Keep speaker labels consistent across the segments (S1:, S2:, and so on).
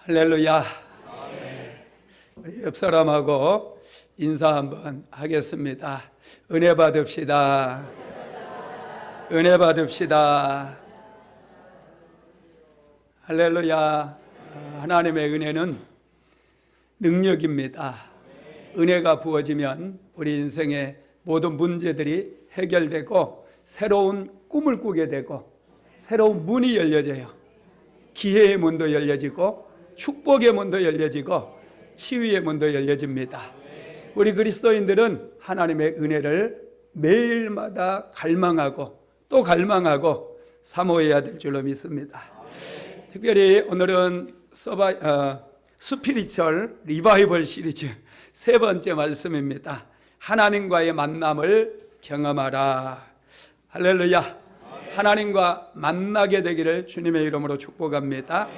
S1: 할렐루야. 우리 옆 사람하고 인사 한번 하겠습니다. 은혜 받읍시다. 은혜 받읍시다. 할렐루야. 하나님의 은혜는 능력입니다. 은혜가 부어지면 우리 인생의 모든 문제들이 해결되고 새로운 꿈을 꾸게 되고 새로운 문이 열려져요. 기회의 문도 열려지고 축복의 문도 열려지고 치유의 문도 열려집니다. 우리 그리스도인들은 하나님의 은혜를 매일마다 갈망하고 또 갈망하고 사모해야 될 줄로 믿습니다. 특별히 오늘은 스피리추얼 리바이벌 시리즈 세 번째 말씀입니다. 하나님과의 만남을 경험하라. 할렐루야. 하나님과 만나게 되기를 주님의 이름으로 축복합니다.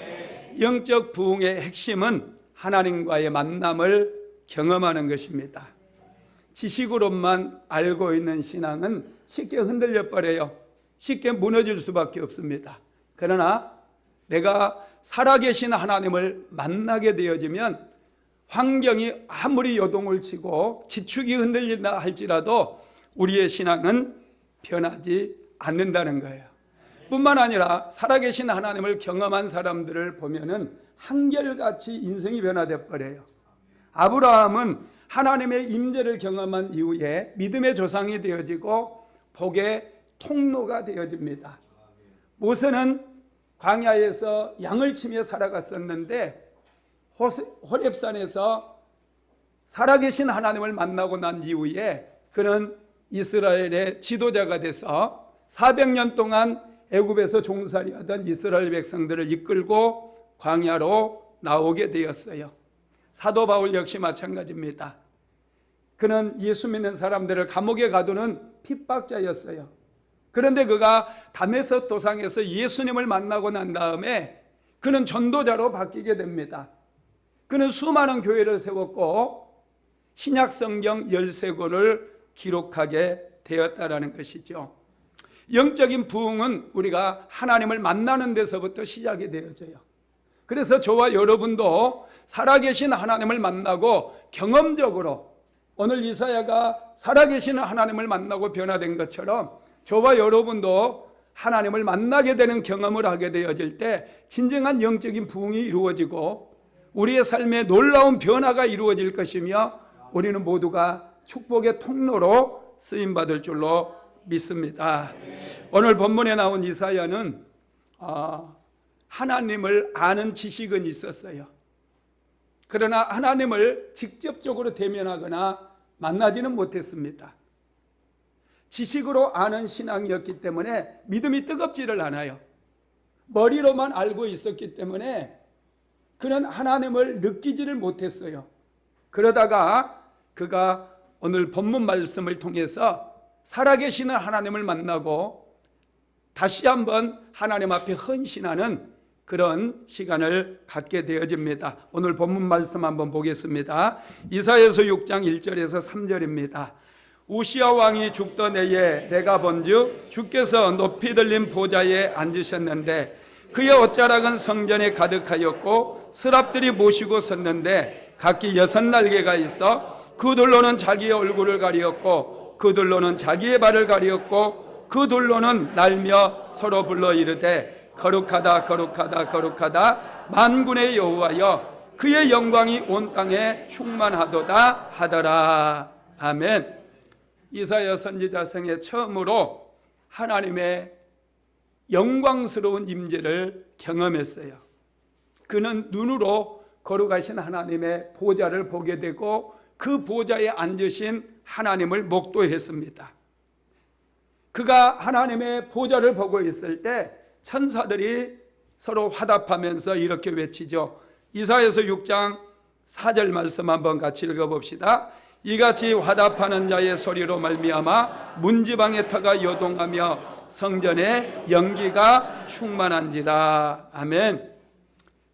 S1: 영적 부흥의 핵심은 하나님과의 만남을 경험하는 것입니다. 지식으로만 알고 있는 신앙은 쉽게 흔들려 버려요. 쉽게 무너질 수밖에 없습니다. 그러나 내가 살아계신 하나님을 만나게 되어지면 환경이 아무리 요동을 치고 지축이 흔들린다 할지라도 우리의 신앙은 변하지 않는다는 거예요. 뿐만 아니라 살아계신 하나님을 경험한 사람들을 보면은 한결같이 인생이 변화되어 버려요. 아브라함은 하나님의 임재를 경험한 이후에 믿음의 조상이 되어지고 복의 통로가 되어집니다. 모세는 광야에서 양을 치며 살아갔었는데 호렙산에서 살아계신 하나님을 만나고 난 이후에 그는 이스라엘의 지도자가 돼서 400년 동안 애굽에서 종살이하던 이스라엘 백성들을 이끌고 광야로 나오게 되었어요. 사도 바울 역시 마찬가지입니다. 그는 예수 믿는 사람들을 감옥에 가두는 핍박자였어요. 그런데 그가 다메섹 도상에서 예수님을 만나고 난 다음에 그는 전도자로 바뀌게 됩니다. 그는 수많은 교회를 세웠고 신약 성경 13권을 기록하게 되었다라는 것이죠. 영적인 부흥은 우리가 하나님을 만나는 데서부터 시작이 되어져요. 그래서 저와 여러분도 살아계신 하나님을 만나고 경험적으로 오늘 이사야가 살아계신 하나님을 만나고 변화된 것처럼 저와 여러분도 하나님을 만나게 되는 경험을 하게 되어질 때 진정한 영적인 부흥이 이루어지고 우리의 삶에 놀라운 변화가 이루어질 것이며 우리는 모두가 축복의 통로로 쓰임받을 줄로 믿습니다. 오늘 본문에 나온 이사야는 하나님을 아는 지식은 있었어요. 그러나 하나님을 직접적으로 대면하거나 만나지는 못했습니다. 지식으로 아는 신앙이었기 때문에 믿음이 뜨겁지를 않아요. 머리로만 알고 있었기 때문에 그는 하나님을 느끼지를 못했어요. 그러다가 그가 오늘 본문 말씀을 통해서 살아계시는 하나님을 만나고 다시 한번 하나님 앞에 헌신하는 그런 시간을 갖게 되어집니다. 오늘 본문 말씀 한번 보겠습니다. 이사야서 6장 1절에서 3절입니다. 우시야 왕이 죽던 해에 내가 본즉 주께서 높이 들린 보좌에 앉으셨는데 그의 옷자락은 성전에 가득하였고 스랍들이 모시고 섰는데 각기 6날개가 있어 그들로는 자기의 얼굴을 가리었고 그들로는 자기의 발을 가리었고 그들로는 날며 서로 불러 이르되 거룩하다 거룩하다 거룩하다 만군의 여호와여 그의 영광이 온 땅에 충만하도다 하더라. 아멘. 이사야 선지자 생애 처음으로 하나님의 영광스러운 임재를 경험했어요. 그는 눈으로 거룩하신 하나님의 보좌를 보게 되고 그 보좌에 앉으신 하나님을 목도했습니다. 그가 하나님의 보좌를 보고 있을 때 천사들이 서로 화답하면서 이렇게 외치죠. 이사야서 6장 4절 말씀 한번 같이 읽어봅시다. 이같이 화답하는 자의 소리로 말미암아 문지방의 터가 요동하며 성전에 연기가 충만한지라. 아멘.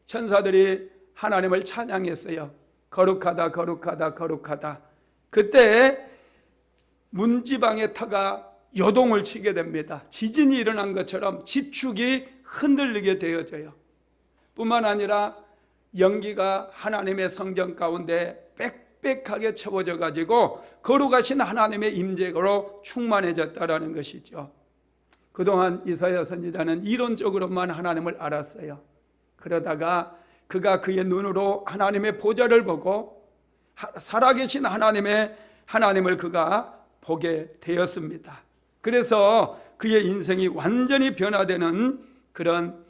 S1: 천사들이 하나님을 찬양했어요. 거룩하다 거룩하다 거룩하다. 그때 문지방의 터가 요동을 치게 됩니다. 지진이 일어난 것처럼 지축이 흔들리게 되어져요. 뿐만 아니라 연기가 하나님의 성전 가운데 빽빽하게 채워져 가지고 거룩하신 하나님의 임재로 충만해졌다라는 것이죠. 그동안 이사야 선지자는 이론적으로만 하나님을 알았어요. 그러다가 그가 그의 눈으로 하나님의 보좌를 보고 살아계신 하나님을 그가 보게 되었습니다. 그래서 그의 인생이 완전히 변화되는 그런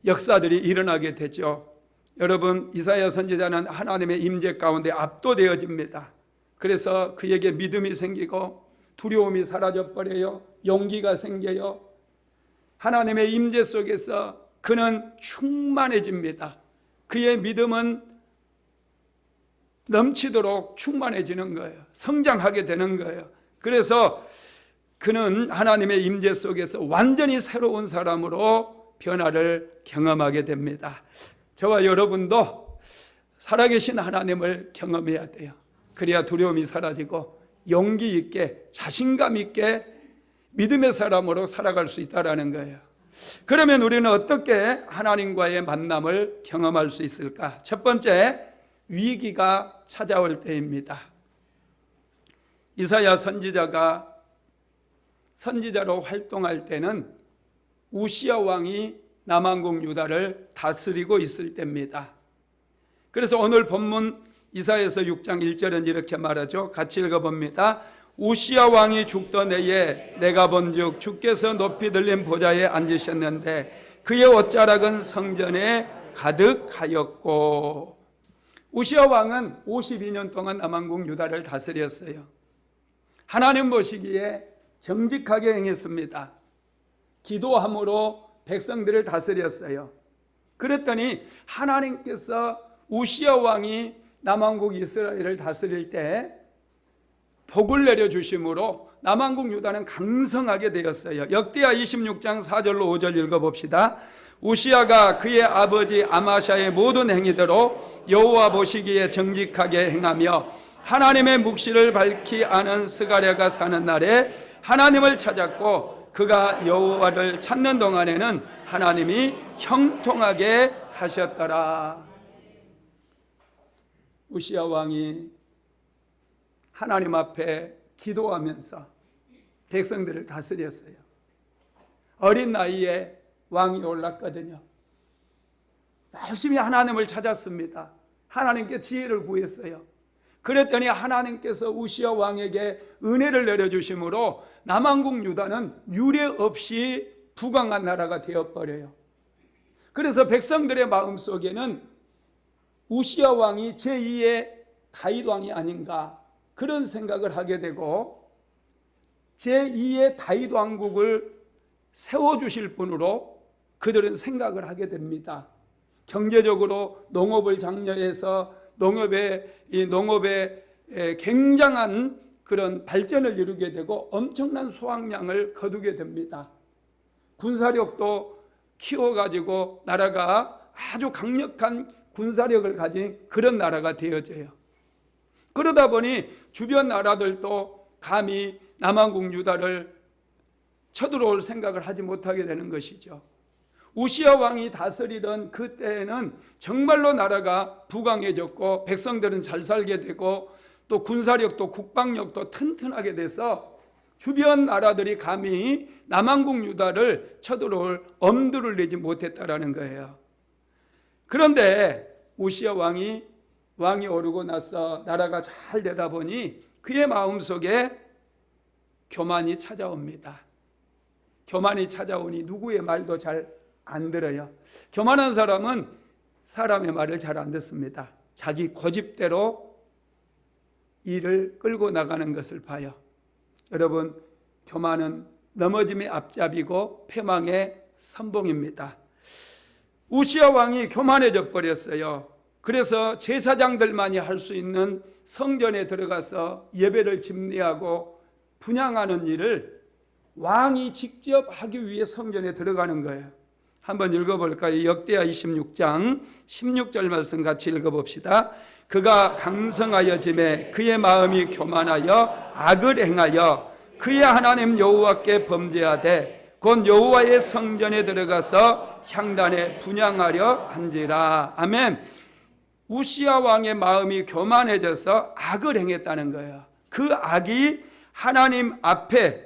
S1: 역사들이 일어나게 되죠. 여러분, 이사야 선지자는 하나님의 임재 가운데 압도되어집니다. 그래서 그에게 믿음이 생기고 두려움이 사라져버려요. 용기가 생겨요. 하나님의 임재 속에서 그는 충만해집니다. 그의 믿음은 넘치도록 충만해지는 거예요. 성장하게 되는 거예요. 그래서 그는 하나님의 임재 속에서 완전히 새로운 사람으로 변화를 경험하게 됩니다. 저와 여러분도 살아계신 하나님을 경험해야 돼요. 그래야 두려움이 사라지고 용기 있게 자신감 있게 믿음의 사람으로 살아갈 수 있다는 거예요. 그러면 우리는 어떻게 하나님과의 만남을 경험할 수 있을까? 첫 번째, 위기가 찾아올 때입니다. 이사야 선지자가 선지자로 활동할 때는 우시야 왕이 남왕국 유다를 다스리고 있을 때입니다. 그래서 오늘 본문 이사야서 6장 1절은 이렇게 말하죠. 같이 읽어봅니다. 우시야 왕이 죽던 해에 내가 본즉 주께서 높이 들린 보좌에 앉으셨는데 그의 옷자락은 성전에 가득하였고. 우시야 왕은 52년 동안 남왕국 유다를 다스렸어요. 하나님 보시기에 정직하게 행했습니다. 기도함으로 백성들을 다스렸어요. 그랬더니 하나님께서 우시야 왕이 남왕국 이스라엘을 다스릴 때 복을 내려주심으로 남왕국 유다는 강성하게 되었어요. 역대하 26장 4절로 5절 읽어봅시다. 우시야가 그의 아버지 아마샤의 모든 행위대로 여호와 보시기에 정직하게 행하며 하나님의 묵시를 밝히 아는 스가랴가 사는 날에 하나님을 찾았고 그가 여호와를 찾는 동안에는 하나님이 형통하게 하셨더라. 우시야 왕이 하나님 앞에 기도하면서 백성들을 다스렸어요. 어린 나이에 왕이 올랐거든요. 열심히 하나님을 찾았습니다. 하나님께 지혜를 구했어요. 그랬더니 하나님께서 우시야 왕에게 은혜를 내려주심으로 남왕국 유다는 유례 없이 부강한 나라가 되어버려요. 그래서 백성들의 마음속에는 우시야 왕이 제2의 다윗 왕이 아닌가 그런 생각을 하게 되고 제2의 다윗 왕국을 세워주실 분으로 그들은 생각을 하게 됩니다. 경제적으로 농업을 장려해서 농업에 굉장한 그런 발전을 이루게 되고 엄청난 수확량을 거두게 됩니다. 군사력도 키워가지고 나라가 아주 강력한 군사력을 가진 그런 나라가 되어져요. 그러다 보니 주변 나라들도 감히 남왕국 유다를 쳐들어올 생각을 하지 못하게 되는 것이죠. 우시야 왕이 다스리던 그때에는 정말로 나라가 부강해졌고 백성들은 잘 살게 되고 또 군사력도 국방력도 튼튼하게 돼서 주변 나라들이 감히 남왕국 유다를 쳐들어올 엄두를 내지 못했다라는 거예요. 그런데 우시야 왕이 오르고 나서 나라가 잘 되다 보니 그의 마음속에 교만이 찾아옵니다. 교만이 찾아오니 누구의 말도 잘 안 들어요. 교만한 사람은 사람의 말을 잘 안 듣습니다. 자기 고집대로 일을 끌고 나가는 것을 봐요. 여러분, 교만은 넘어짐의 앞잡이고 패망의 선봉입니다. 우시야 왕이 교만해져 버렸어요. 그래서 제사장들만이 할 수 있는 성전에 들어가서 예배를 집례하고 분향하는 일을 왕이 직접 하기 위해 성전에 들어가는 거예요. 한번 읽어볼까요? 역대하 26장 16절 말씀 같이 읽어봅시다. 그가 강성하여짐에 그의 마음이 교만하여 악을 행하여 그의 하나님 여호와께 범죄하되 곧 여호와의 성전에 들어가서 향단에 분향하려 한지라. 아멘. 우시야 왕의 마음이 교만해져서 악을 행했다는 거예요. 그 악이 하나님 앞에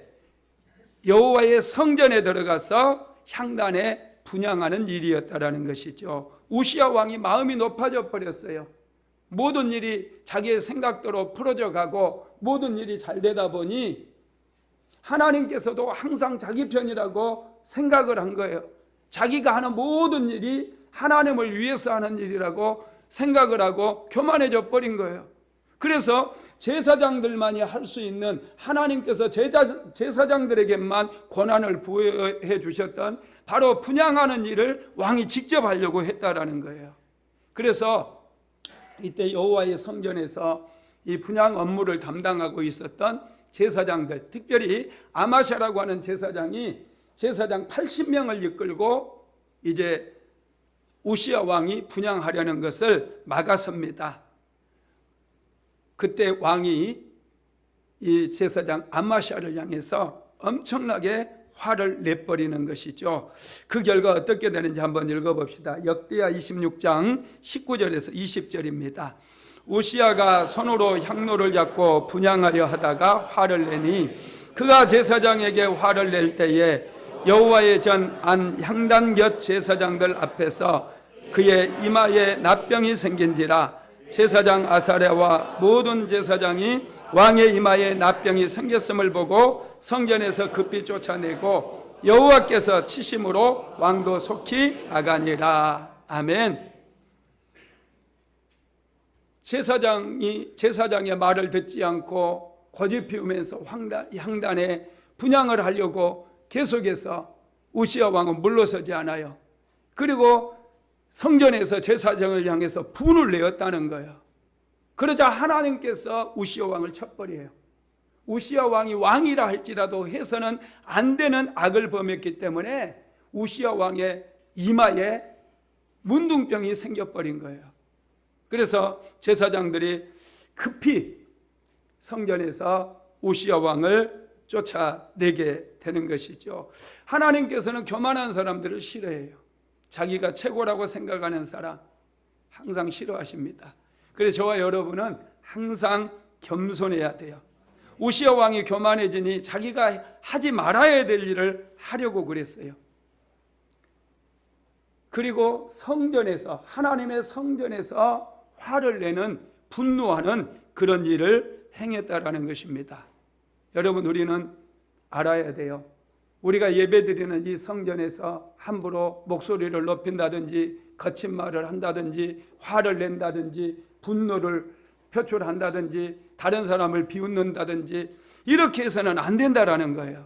S1: 여호와의 성전에 들어가서 향단에 분향하는 일이었다라는 것이죠. 우시야 왕이 마음이 높아져 버렸어요. 모든 일이 자기의 생각대로 풀어져 가고 모든 일이 잘 되다 보니 하나님께서도 항상 자기 편이라고 생각을 한 거예요. 자기가 하는 모든 일이 하나님을 위해서 하는 일이라고 생각을 하고 교만해져 버린 거예요. 그래서 제사장들만이 할 수 있는, 하나님께서 제사장들에게만 권한을 부여해 주셨던 바로 분향하는 일을 왕이 직접 하려고 했다라는 거예요. 그래서 이때 여호와의 성전에서 이 분향 업무를 담당하고 있었던 제사장들, 특별히 아마샤라고 하는 제사장이 제사장 80명을 이끌고 이제 우시야 왕이 분향하려는 것을 막아섭니다. 그때 왕이 이 제사장 아마샤를 향해서 엄청나게 화를 내버리는 것이죠. 그 결과 어떻게 되는지 한번 읽어봅시다. 역대하 26장 19절에서 20절입니다. 우시야가 손으로 향로를 잡고 분향하려 하다가 화를 내니 그가 제사장에게 화를 낼 때에 여호와의 전 안 향단 곁 제사장들 앞에서 그의 이마에 납병이 생긴지라. 제사장 아사랴와 모든 제사장이 왕의 이마에 납병이 생겼음을 보고 성전에서 급히 쫓아내고 여호와께서 치심으로 왕도 속히 나가니라. 아멘. 제사장의 말을 듣지 않고 고집 피우면서 향단에 분향을 하려고 계속해서 우시야 왕은 물러서지 않아요. 그리고 성전에서 제사장을 향해서 분을 내었다는 거예요. 그러자 하나님께서 우시야 왕을 쳐버려요. 우시야 왕이 왕이라 할지라도 해서는 안 되는 악을 범했기 때문에 우시야 왕의 이마에 문둥병이 생겨버린 거예요. 그래서 제사장들이 급히 성전에서 우시야 왕을 쫓아내게 되는 것이죠. 하나님께서는 교만한 사람들을 싫어해요. 자기가 최고라고 생각하는 사람 항상 싫어하십니다. 그래서 저와 여러분은 항상 겸손해야 돼요. 우시야 왕이 교만해지니 자기가 하지 말아야 될 일을 하려고 그랬어요. 그리고 성전에서, 하나님의 성전에서 화를 내는, 분노하는 그런 일을 행했다라는 것입니다. 여러분, 우리는 알아야 돼요. 우리가 예배드리는 이 성전에서 함부로 목소리를 높인다든지 거친 말을 한다든지 화를 낸다든지 분노를 표출한다든지 다른 사람을 비웃는다든지 이렇게 해서는 안 된다라는 거예요.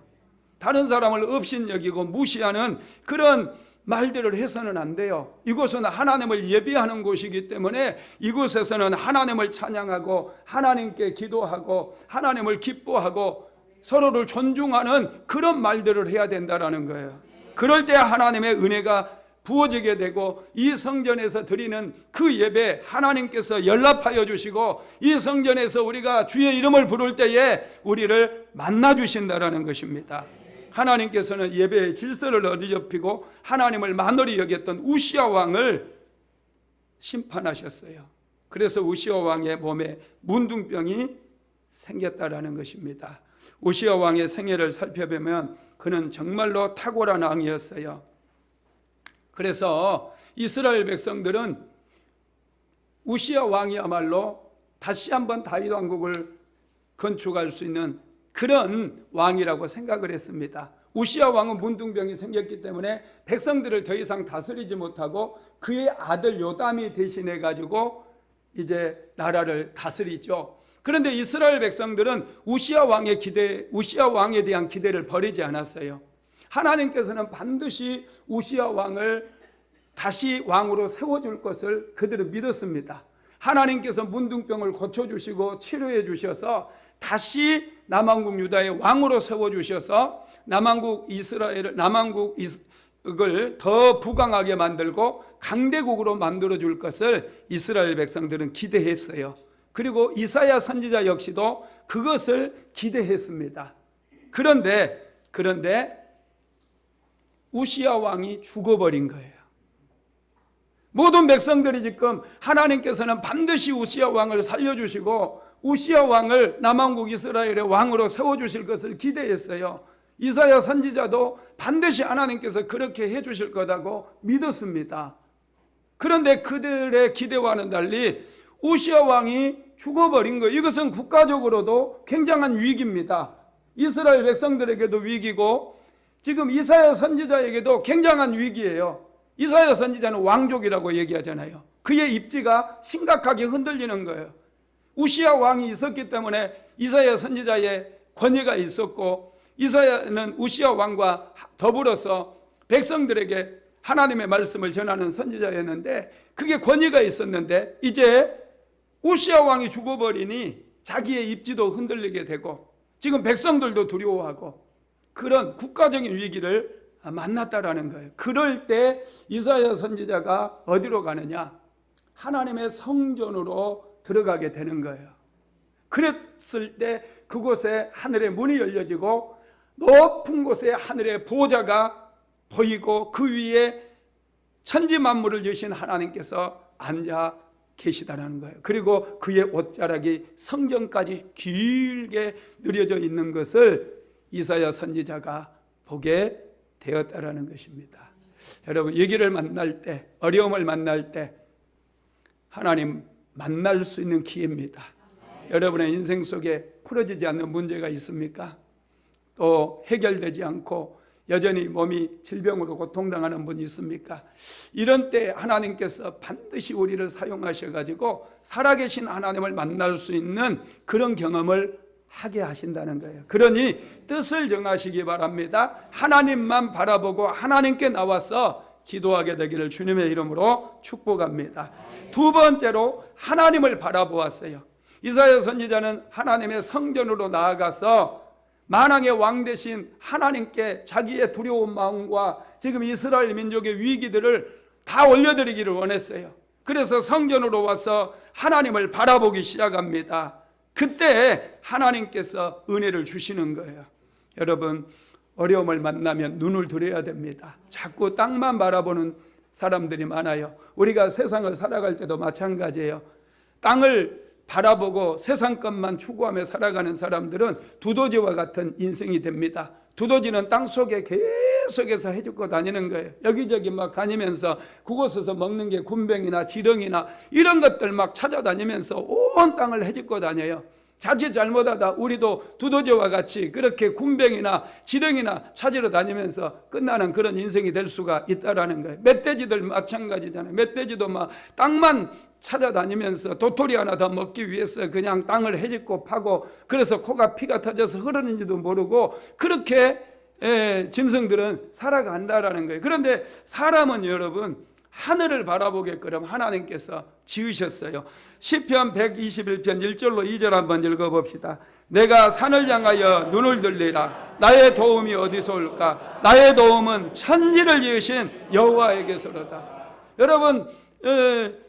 S1: 다른 사람을 업신여기고 무시하는 그런 말들을 해서는 안 돼요. 이곳은 하나님을 예배하는 곳이기 때문에 이곳에서는 하나님을 찬양하고 하나님께 기도하고 하나님을 기뻐하고 서로를 존중하는 그런 말들을 해야 된다라는 거예요. 그럴 때 하나님의 은혜가 부어지게 되고 이 성전에서 드리는 그 예배 하나님께서 연락하여 주시고 이 성전에서 우리가 주의 이름을 부를 때에 우리를 만나 주신다라는 것입니다. 하나님께서는 예배의 질서를 어지럽히고 하나님을 만홀히 여겼던 우시야 왕을 심판하셨어요. 그래서 우시야 왕의 몸에 문둥병이 생겼다라는 것입니다. 우시야 왕의 생애를 살펴보면 그는 정말로 탁월한 왕이었어요. 그래서 이스라엘 백성들은 우시야 왕이야말로 다시 한번 다윗 왕국을 건축할 수 있는 그런 왕이라고 생각을 했습니다. 우시야 왕은 문둥병이 생겼기 때문에 백성들을 더 이상 다스리지 못하고 그의 아들 요담이 대신해 가지고 이제 나라를 다스리죠. 그런데 이스라엘 백성들은 우시야 왕에 대한 기대를 버리지 않았어요. 하나님께서는 반드시 우시야 왕을 다시 왕으로 세워줄 것을 그들은 믿었습니다. 하나님께서 문둥병을 고쳐주시고 치료해 주셔서 다시 남왕국 유다의 왕으로 세워주셔서 남왕국을 더 부강하게 만들고 강대국으로 만들어줄 것을 이스라엘 백성들은 기대했어요. 그리고 이사야 선지자 역시도 그것을 기대했습니다. 그런데 우시야 왕이 죽어버린 거예요. 모든 백성들이 지금 하나님께서는 반드시 우시야 왕을 살려주시고 우시야 왕을 남왕국 이스라엘의 왕으로 세워주실 것을 기대했어요. 이사야 선지자도 반드시 하나님께서 그렇게 해주실 거라고 믿었습니다. 그런데 그들의 기대와는 달리 우시야 왕이 죽어버린 거예요. 이것은 국가적으로도 굉장한 위기입니다. 이스라엘 백성들에게도 위기고 지금 이사야 선지자에게도 굉장한 위기예요. 이사야 선지자는 왕족이라고 얘기하잖아요. 그의 입지가 심각하게 흔들리는 거예요. 우시야 왕이 있었기 때문에 이사야 선지자의 권위가 있었고 이사야는 우시야 왕과 더불어서 백성들에게 하나님의 말씀을 전하는 선지자였는데 그게 권위가 있었는데 이제 우시야 왕이 죽어버리니 자기의 입지도 흔들리게 되고 지금 백성들도 두려워하고 그런 국가적인 위기를 만났다라는 거예요. 그럴 때 이사야 선지자가 어디로 가느냐? 하나님의 성전으로 들어가게 되는 거예요. 그랬을 때 그곳에 하늘의 문이 열려지고 높은 곳에 하늘의 보좌가 보이고 그 위에 천지 만물을 지으신 하나님께서 앉아 계시다는 거예요. 그리고 그의 옷자락이 성전까지 길게 늘여져 있는 것을 이사야 선지자가 보게 되었다라는 것입니다. 여러분, 위기를 만날 때, 어려움을 만날 때 하나님 만날 수 있는 기회입니다. 여러분의 인생 속에 풀어지지 않는 문제가 있습니까? 또 해결되지 않고 여전히 몸이 질병으로 고통당하는 분이 있습니까? 이런 때 하나님께서 반드시 우리를 사용하셔가지고 살아계신 하나님을 만날 수 있는 그런 경험을 하게 하신다는 거예요. 그러니 뜻을 정하시기 바랍니다. 하나님만 바라보고 하나님께 나와서 기도하게 되기를 주님의 이름으로 축복합니다. 두 번째로 하나님을 바라보았어요. 이사야 선지자는 하나님의 성전으로 나아가서 만왕의 왕 되신 하나님께 자기의 두려운 마음과 지금 이스라엘 민족의 위기들을 다 올려드리기를 원했어요. 그래서 성전으로 와서 하나님을 바라보기 시작합니다. 그때 하나님께서 은혜를 주시는 거예요. 여러분, 어려움을 만나면 눈을 들여야 됩니다. 자꾸 땅만 바라보는 사람들이 많아요. 우리가 세상을 살아갈 때도 마찬가지예요. 땅을 바라보고 세상 것만 추구하며 살아가는 사람들은 두더지와 같은 인생이 됩니다. 두더지는 땅속에 계속해서 헤집고 다니는 거예요. 여기저기 막 다니면서 그곳에서 먹는 게 굼벵이나 지렁이나 이런 것들 막 찾아다니면서 온 땅을 헤집고 다녀요. 자칫 잘못하다 우리도 두더지와 같이 그렇게 굼벵이나 지렁이나 찾으러 다니면서 끝나는 그런 인생이 될 수가 있다라는 거예요. 멧돼지들 마찬가지잖아요. 멧돼지도 막 땅만 찾아다니면서 도토리 하나 더 먹기 위해서 그냥 땅을 헤집고 파고 그래서 코가 피가 터져서 흐르는지도 모르고 그렇게 짐승들은 살아간다라는 거예요. 그런데 사람은 여러분 하늘을 바라보게끔 하나님께서 지으셨어요. 시편 121편 1절로 2절 한번 읽어봅시다. 내가 산을 향하여 눈을 들리라. 나의 도움이 어디서 올까? 나의 도움은 천지를 지으신 여호와에게서로다. 여러분,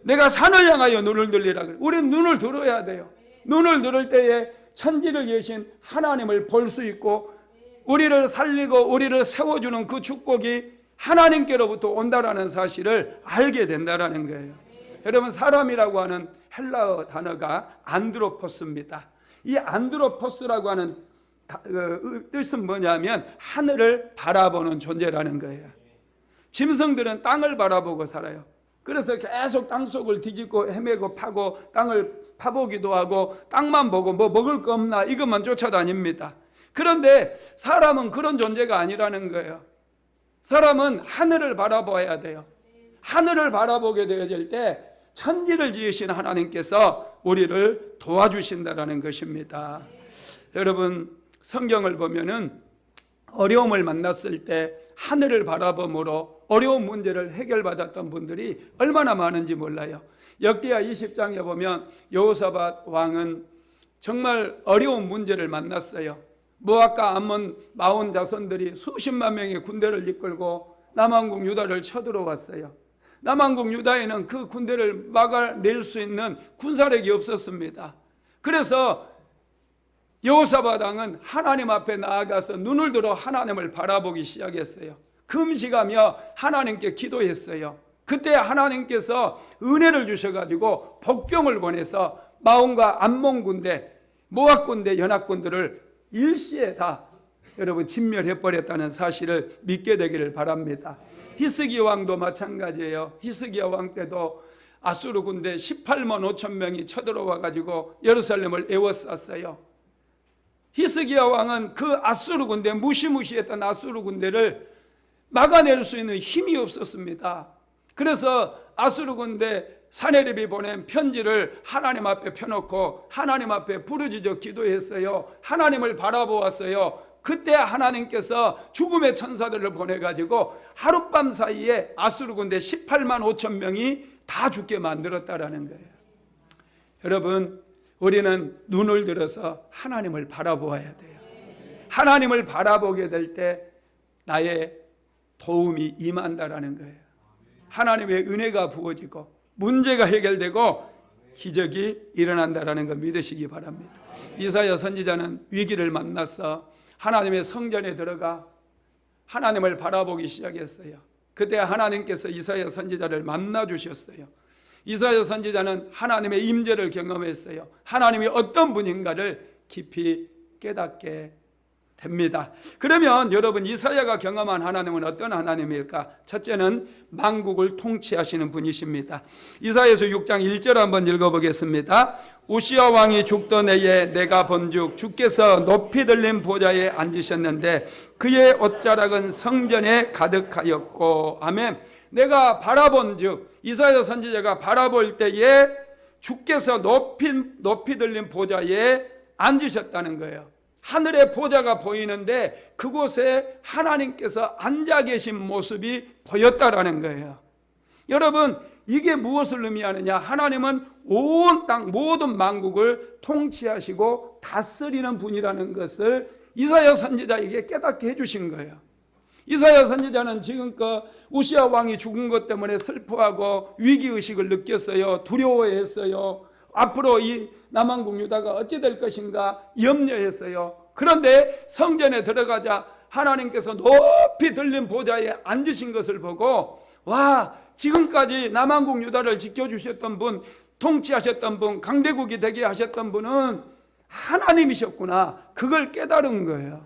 S1: 내가 산을 향하여 눈을 들리라. 우리는 눈을 들어야 돼요. 눈을 들을 때에 천지를 지으신 하나님을 볼 수 있고 우리를 살리고 우리를 세워주는 그 축복이 하나님께로부터 온다라는 사실을 알게 된다라는 거예요. 여러분, 사람이라고 하는 헬라어 단어가 안드로포스입니다. 이 안드로포스라고 하는 뜻은 뭐냐면 하늘을 바라보는 존재라는 거예요. 짐승들은 땅을 바라보고 살아요. 그래서 계속 땅속을 뒤집고 헤매고 파고 땅을 파보기도 하고 땅만 보고 뭐 먹을 거 없나 이것만 쫓아다닙니다. 그런데 사람은 그런 존재가 아니라는 거예요. 사람은 하늘을 바라봐야 돼요. 하늘을 바라보게 되어질 때 천지를 지으신 하나님께서 우리를 도와주신다는 것입니다. 여러분, 성경을 보면은 어려움을 만났을 때 하늘을 바라봄으로 어려운 문제를 해결받았던 분들이 얼마나 많은지 몰라요. 역대하 20장에 보면 여호사밧 왕은 정말 어려운 문제를 만났어요. 모압과 암몬 마온 자손들이 수십만 명의 군대를 이끌고 남왕국 유다를 쳐들어왔어요. 남왕국 유다에는 그 군대를 막아낼 수 있는 군사력이 없었습니다. 그래서 여호사밧 왕은 하나님 앞에 나아가서 눈을 들어 하나님을 바라보기 시작했어요. 금식하며 하나님께 기도했어요. 그때 하나님께서 은혜를 주셔가지고 복병을 보내서 마온과 암몬 군대, 모압 군대, 연합군들을 일시에 다 여러분 진멸해버렸다는 사실을 믿게 되기를 바랍니다. 히스기야 왕도 마찬가지예요. 히스기야 왕 때도 아수르 군대 18만 5천 명이 쳐들어와 가지고 예루살렘을 에워쌌어요. 히스기야 왕은 그 아수르 군대, 무시무시했던 아수르 군대를 막아낼 수 있는 힘이 없었습니다. 그래서 아수르 군대 사네립이 보낸 편지를 하나님 앞에 펴놓고 하나님 앞에 부르짖어 기도했어요. 하나님을 바라보았어요. 그때 하나님께서 죽음의 천사들을 보내가지고 하룻밤 사이에 아수르 군대 18만 5천 명이 다 죽게 만들었다라는 거예요. 여러분, 우리는 눈을 들어서 하나님을 바라보아야 돼요. 하나님을 바라보게 될 때 나의 도움이 임한다라는 거예요. 하나님의 은혜가 부어지고 문제가 해결되고 기적이 일어난다라는 걸 믿으시기 바랍니다. 이사야 선지자는 위기를 만나서 하나님의 성전에 들어가 하나님을 바라보기 시작했어요. 그때 하나님께서 이사야 선지자를 만나 주셨어요. 이사야 선지자는 하나님의 임재를 경험했어요. 하나님이 어떤 분인가를 깊이 깨닫게 됩니다. 그러면 여러분, 이사야가 경험한 하나님은 어떤 하나님일까? 첫째는 만국을 통치하시는 분이십니다. 이사야서 6장 1절 한번 읽어보겠습니다. 우시야 왕이 죽던 해에 내가 본즉 주께서 높이 들린 보좌에 앉으셨는데 그의 옷자락은 성전에 가득하였고. 아멘. 내가 바라본즉, 이사야 선지자가 바라볼 때에 주께서 높이 들린 보좌에 앉으셨다는 거예요. 하늘의 보좌가 보이는데 그곳에 하나님께서 앉아 계신 모습이 보였다라는 거예요. 여러분, 이게 무엇을 의미하느냐? 하나님은 온 땅 모든 만국을 통치하시고 다스리는 분이라는 것을 이사야 선지자에게 깨닫게 해주신 거예요. 이사야 선지자는 지금껏 우시야 왕이 죽은 것 때문에 슬퍼하고 위기의식을 느꼈어요. 두려워했어요. 앞으로 이 남한국 유다가 어찌 될 것인가 염려했어요. 그런데 성전에 들어가자 하나님께서 높이 들린 보좌에 앉으신 것을 보고, 와, 지금까지 남한국 유다를 지켜주셨던 분, 통치하셨던 분, 강대국이 되게 하셨던 분은 하나님이셨구나, 그걸 깨달은 거예요.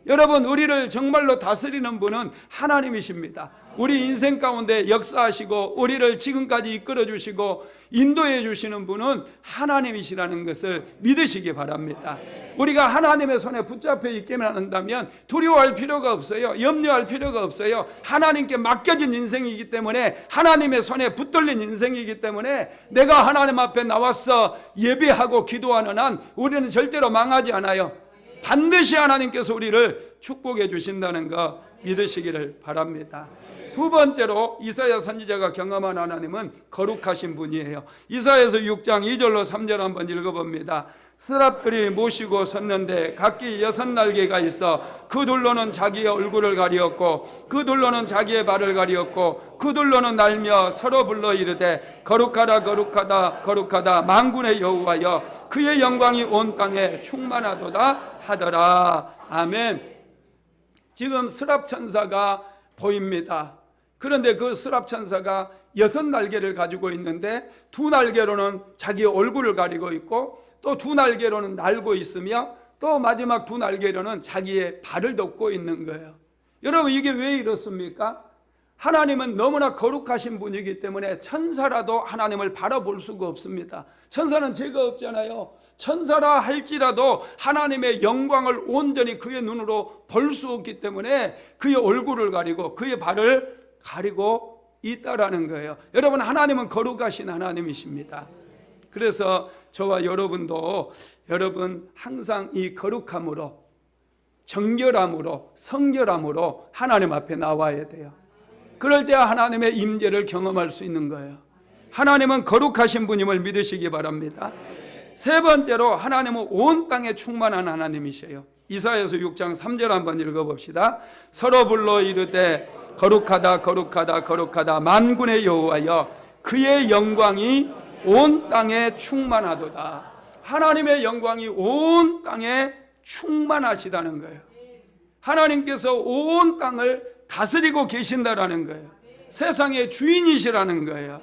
S1: 여러분, 우리를 정말로 다스리는 분은 하나님이십니다. 우리 인생 가운데 역사하시고 우리를 지금까지 이끌어 주시고 인도해 주시는 분은 하나님이시라는 것을 믿으시기 바랍니다. 우리가 하나님의 손에 붙잡혀 있기만 한다면 두려워할 필요가 없어요. 염려할 필요가 없어요. 하나님께 맡겨진 인생이기 때문에, 하나님의 손에 붙들린 인생이기 때문에 내가 하나님 앞에 나와서 예배하고 기도하는 한 우리는 절대로 망하지 않아요. 반드시 하나님께서 우리를 축복해 주신다는 거 믿으시기를 바랍니다. 두 번째로 이사야 선지자가 경험한 하나님은 거룩하신 분이에요. 이사야서 6장 2절로 3절 한번 읽어봅니다. 스랍들이 모시고 섰는데 각기 6날개가 있어 그 둘로는 자기의 얼굴을 가리었고 그 둘로는 자기의 발을 가리었고 그 둘로는 날며 서로 불러 이르되 거룩하다 거룩하다 거룩하다 만군의 여호와여 그의 영광이 온 땅에 충만하도다 하더라. 아멘. 지금 스랍 천사가 보입니다. 그런데 그 스랍 천사가 6날개를 가지고 있는데 2날개로는 자기의 얼굴을 가리고 있고 또 2날개로는 날고 있으며 또 마지막 2날개로는 자기의 발을 덮고 있는 거예요. 여러분, 이게 왜 이렇습니까? 하나님은 너무나 거룩하신 분이기 때문에 천사라도 하나님을 바라볼 수가 없습니다. 천사는 죄가 없잖아요. 천사라 할지라도 하나님의 영광을 온전히 그의 눈으로 볼 수 없기 때문에 그의 얼굴을 가리고 그의 발을 가리고 있다라는 거예요. 여러분, 하나님은 거룩하신 하나님이십니다. 그래서 저와 여러분도 여러분 항상 이 거룩함으로, 정결함으로, 성결함으로 하나님 앞에 나와야 돼요. 그럴 때 하나님의 임재를 경험할 수 있는 거예요. 하나님은 거룩하신 분임을 믿으시기 바랍니다. 세 번째로 하나님은 온 땅에 충만한 하나님이세요. 이사야서 6장 3절 한번 읽어봅시다. 서로 불러 이르되 거룩하다 거룩하다 거룩하다 만군의 여호와여 그의 영광이 온 땅에 충만하도다. 하나님의 영광이 온 땅에 충만하시다는 거예요. 하나님께서 온 땅을 다스리고 계신다라는 거예요. 세상의 주인이시라는 거예요.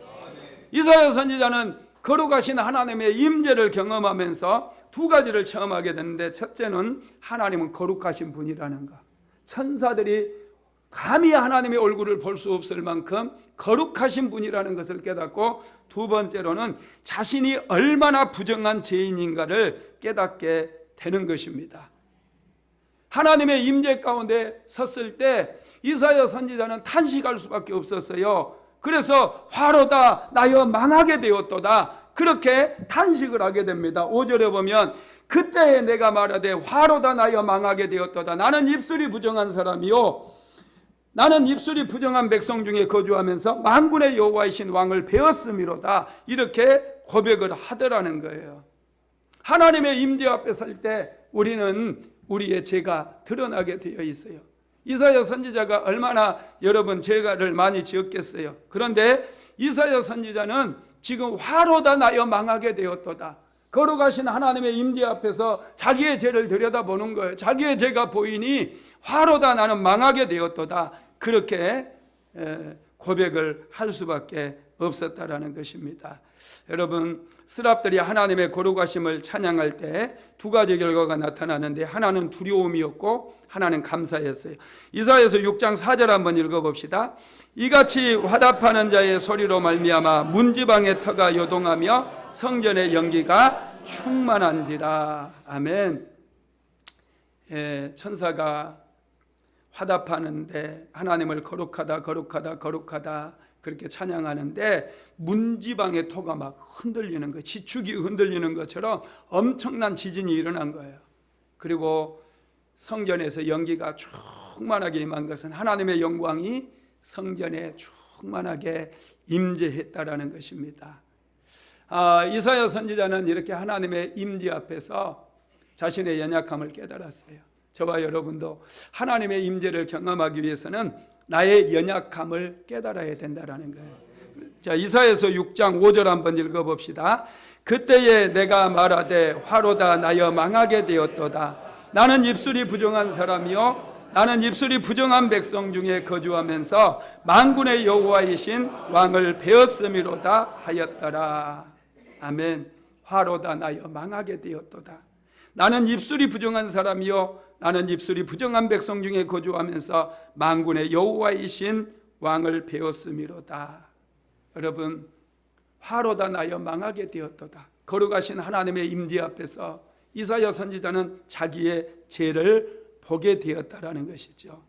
S1: 이사야 선지자는 거룩하신 하나님의 임재를 경험하면서 두 가지를 체험하게 되는데, 첫째는 하나님은 거룩하신 분이라는 것. 천사들이 감히 하나님의 얼굴을 볼 수 없을 만큼 거룩하신 분이라는 것을 깨닫고, 두 번째로는 자신이 얼마나 부정한 죄인인가를 깨닫게 되는 것입니다. 하나님의 임재 가운데 섰을 때 이사야 선지자는 탄식할 수밖에 없었어요. 그래서 화로다 나여 망하게 되었도다, 그렇게 탄식을 하게 됩니다. 5절에 보면 그때에 내가 말하되 화로다 나여 망하게 되었도다. 나는 입술이 부정한 사람이요 나는 입술이 부정한 백성 중에 거주하면서 만군의 여호와이신 왕을 배웠음이로다. 이렇게 고백을 하더라는 거예요. 하나님의 임재 앞에 설 때 우리는 우리의 죄가 드러나게 되어 있어요. 이사야 선지자가 얼마나 여러분 죄를 많이 지었겠어요. 그런데 이사야 선지자는 지금 화로다 나여 망하게 되었도다, 거룩하신 하나님의 임재 앞에서 자기의 죄를 들여다보는 거예요. 자기의 죄가 보이니 화로다 나는 망하게 되었도다, 그렇게 고백을 할 수밖에 없었다라는 것입니다. 여러분, 스랍들이 하나님의 거룩하심을 찬양할 때 두 가지 결과가 나타나는데, 하나는 두려움이었고 하나는 감사였어요. 이사야서 6장 4절 한번 읽어봅시다. 이같이 화답하는 자의 소리로 말미암아 문지방의 터가 요동하며 성전의 연기가 충만한지라. 아멘. 천사가 화답하는데 하나님을 거룩하다 거룩하다 거룩하다 그렇게 찬양하는데, 문지방의 토가 막 흔들리는 거, 지축이 흔들리는 것처럼 엄청난 지진이 일어난 거예요. 그리고 성전에서 연기가 충만하게 임한 것은 하나님의 영광이 성전에 충만하게 임재했다라는 것입니다. 이사야 선지자는 이렇게 하나님의 임재 앞에서 자신의 연약함을 깨달았어요. 저와 여러분도 하나님의 임재를 경험하기 위해서는 나의 연약함을 깨달아야 된다라는 거예요. 자, 이사야서 6장 5절 한번 읽어봅시다. 그때에 내가 말하되 화로다 나여 망하게 되었도다. 나는 입술이 부정한 사람이요 나는 입술이 부정한 백성 중에 거주하면서 만군의 여호와이신 왕을 배웠음이로다 하였더라. 아멘. 화로다 나여 망하게 되었도다. 나는 입술이 부정한 사람이요 나는 입술이 부정한 백성 중에 거주하면서 만군의 여호와이신 왕을 배웠음이로다. 여러분, 화로다 나여 망하게 되었도다. 거룩하신 하나님의 임재 앞에서 이사야 선지자는 자기의 죄를 보게 되었다라는 것이죠.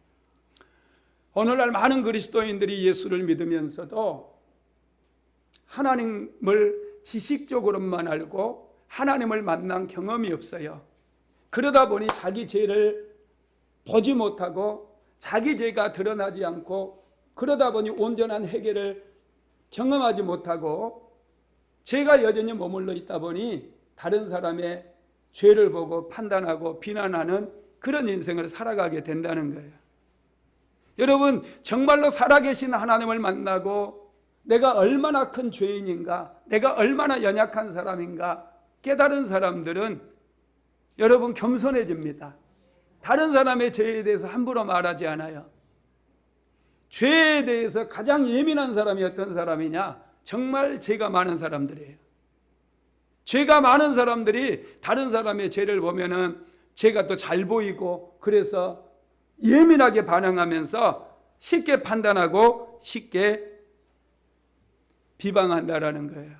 S1: 오늘날 많은 그리스도인들이 예수를 믿으면서도 하나님을 지식적으로만 알고 하나님을 만난 경험이 없어요. 그러다 보니 자기 죄를 보지 못하고 자기 죄가 드러나지 않고, 그러다 보니 온전한 회개를 경험하지 못하고 죄가 여전히 머물러 있다 보니 다른 사람의 죄를 보고 판단하고 비난하는 그런 인생을 살아가게 된다는 거예요. 여러분, 정말로 살아계신 하나님을 만나고 내가 얼마나 큰 죄인인가, 내가 얼마나 연약한 사람인가 깨달은 사람들은 여러분 겸손해집니다. 다른 사람의 죄에 대해서 함부로 말하지 않아요. 죄에 대해서 가장 예민한 사람이 어떤 사람이냐? 정말 죄가 많은 사람들이에요. 죄가 많은 사람들이 다른 사람의 죄를 보면은 죄가 또 잘 보이고, 그래서 예민하게 반응하면서 쉽게 판단하고 쉽게 비방한다라는 거예요.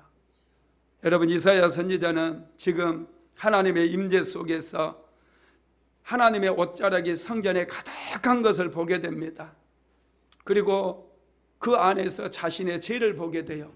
S1: 여러분, 이사야 선지자는 지금 하나님의 임재 속에서 하나님의 옷자락이 성전에 가득한 것을 보게 됩니다. 그리고 그 안에서 자신의 죄를 보게 돼요.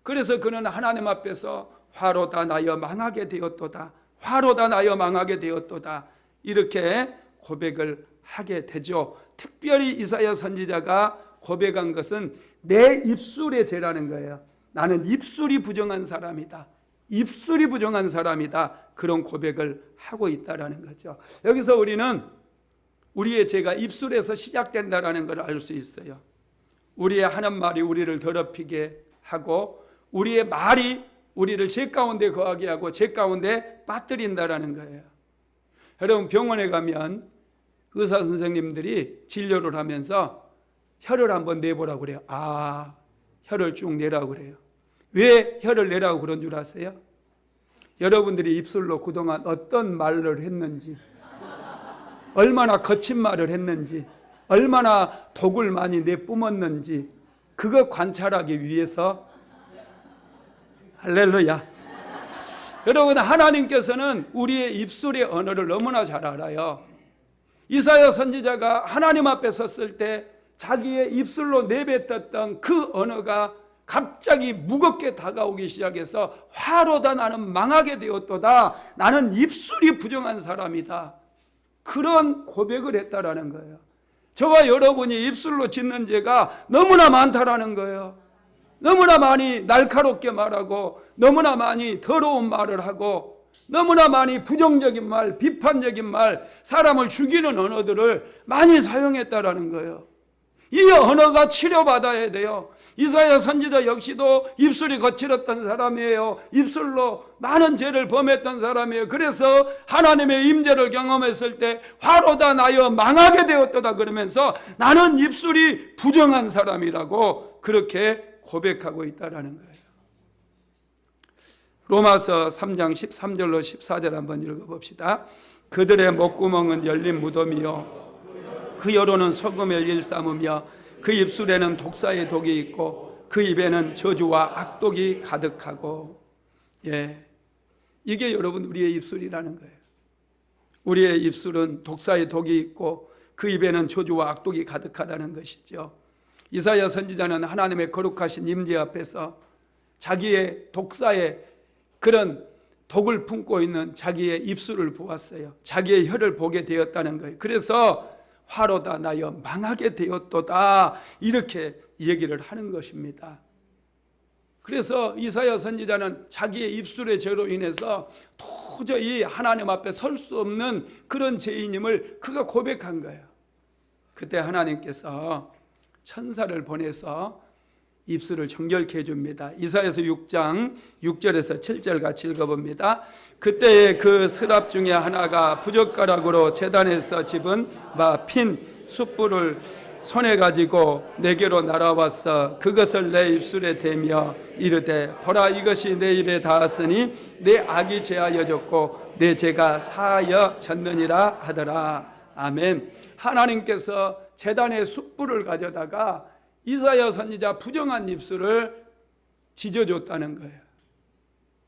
S1: 그래서 그는 하나님 앞에서 화로다 나여 망하게 되었도다, 화로다 나여 망하게 되었도다, 이렇게 고백을 하게 되죠. 특별히 이사야 선지자가 고백한 것은 내 입술의 죄라는 거예요. 나는 입술이 부정한 사람이다, 입술이 부정한 사람이다, 그런 고백을 하고 있다라는 거죠. 여기서 우리는 우리의 죄가 입술에서 시작된다라는 걸 알 수 있어요. 우리의 하는 말이 우리를 더럽히게 하고, 우리의 말이 우리를 죄 가운데 거하게 하고 죄 가운데 빠뜨린다라는 거예요. 여러분, 병원에 가면 의사 선생님들이 진료를 하면서 혀를 한번 내보라고 그래요. 혀를 쭉 내라고 그래요. 왜 혀를 내라고 그런 줄 아세요? 여러분들이 입술로 그동안 어떤 말을 했는지, 얼마나 거친 말을 했는지, 얼마나 독을 많이 내뿜었는지 그거 관찰하기 위해서. 할렐루야. 여러분, 하나님께서는 우리의 입술의 언어를 너무나 잘 알아요. 이사야 선지자가 하나님 앞에 섰을 때 자기의 입술로 내뱉었던 그 언어가 갑자기 무겁게 다가오기 시작해서 화로다 나는 망하게 되었도다. 나는 입술이 부정한 사람이다. 그런 고백을 했다라는 거예요. 저와 여러분이 입술로 짓는 죄가 너무나 많다라는 거예요. 너무나 많이 날카롭게 말하고, 너무나 많이 더러운 말을 하고, 너무나 많이 부정적인 말, 비판적인 말, 사람을 죽이는 언어들을 많이 사용했다라는 거예요. 이 언어가 치료받아야 돼요. 이사야 선지자 역시도 입술이 거칠었던 사람이에요. 입술로 많은 죄를 범했던 사람이에요. 그래서 하나님의 임재를 경험했을 때 화로다 나여 망하게 되었도다 그러면서 나는 입술이 부정한 사람이라고 그렇게 고백하고 있다라는 거예요. 로마서 3장 13절로 14절 한번 읽어봅시다. 그들의 목구멍은 열린 무덤이요 그 여로는 소금을 일삼으며 그 입술에는 독사의 독이 있고 그 입에는 저주와 악독이 가득하고. 이게 여러분 우리의 입술이라는 거예요. 우리의 입술은 독사의 독이 있고 그 입에는 저주와 악독이 가득하다는 것이죠. 이사야 선지자는 하나님의 거룩하신 임재 앞에서 자기의 독사의 그런 독을 품고 있는 자기의 입술을 보았어요. 자기의 혀를 보게 되었다는 거예요. 그래서 화로다 나여 망하게 되었도다 이렇게 얘기를 하는 것입니다. 그래서 이사야 선지자는 자기의 입술의 죄로 인해서 도저히 하나님 앞에 설 수 없는 그런 죄인임을 그가 고백한 거예요. 그때 하나님께서 천사를 보내서 입술을 정결케 해줍니다. 이사야서 6장 6절에서 7절 같이 읽어봅니다. 그때에 그 스랍 중에 하나가 부젓가락으로 제단에서 집은 핀 숯불을 손에 가지고 내게로 날아와서 그것을 내 입술에 대며 이르되 보라 이것이 내 입에 닿았으니 내 악이 제하여졌고 내 죄가 사하여졌느니라 하더라. 아멘. 하나님께서 제단에 숯불을 가져다가 이사야 선지자 부정한 입술을 지져줬다는 거예요.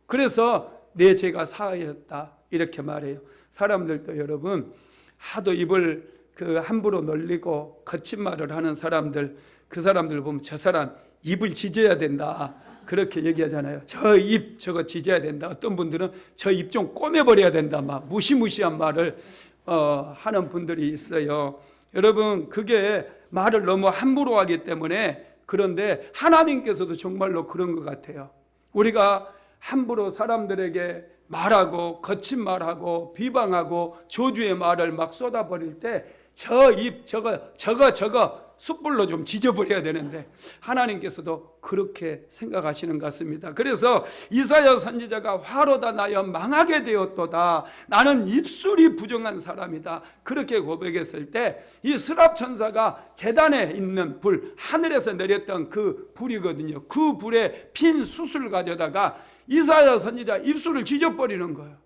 S1: 그래서 내 죄가 사하였다 이렇게 말해요. 사람들도 여러분 하도 입을 함부로 놀리고 거친 말을 하는 사람들, 그 사람들 보면 저 사람 입을 지져야 된다 그렇게 얘기하잖아요. 저 입 저거 지져야 된다. 어떤 분들은 저 입 좀 꼬매버려야 된다 막 무시무시한 말을 하는 분들이 있어요. 여러분 그게 말을 너무 함부로 하기 때문에. 그런데 하나님께서도 정말로 그런 것 같아요. 우리가 함부로 사람들에게 말하고 거친 말하고 비방하고 저주의 말을 막 쏟아버릴 때 저 입 저거 숯불로 좀 지져버려야 되는데 하나님께서도 그렇게 생각하시는 것 같습니다. 그래서 이사야 선지자가 화로다 나여 망하게 되었도다. 나는 입술이 부정한 사람이다. 그렇게 고백했을 때 이 스랍 천사가 제단에 있는 불, 하늘에서 내렸던 그 불이거든요. 그 불에 핀 숯을 가져다가 이사야 선지자 입술을 지져버리는 거예요.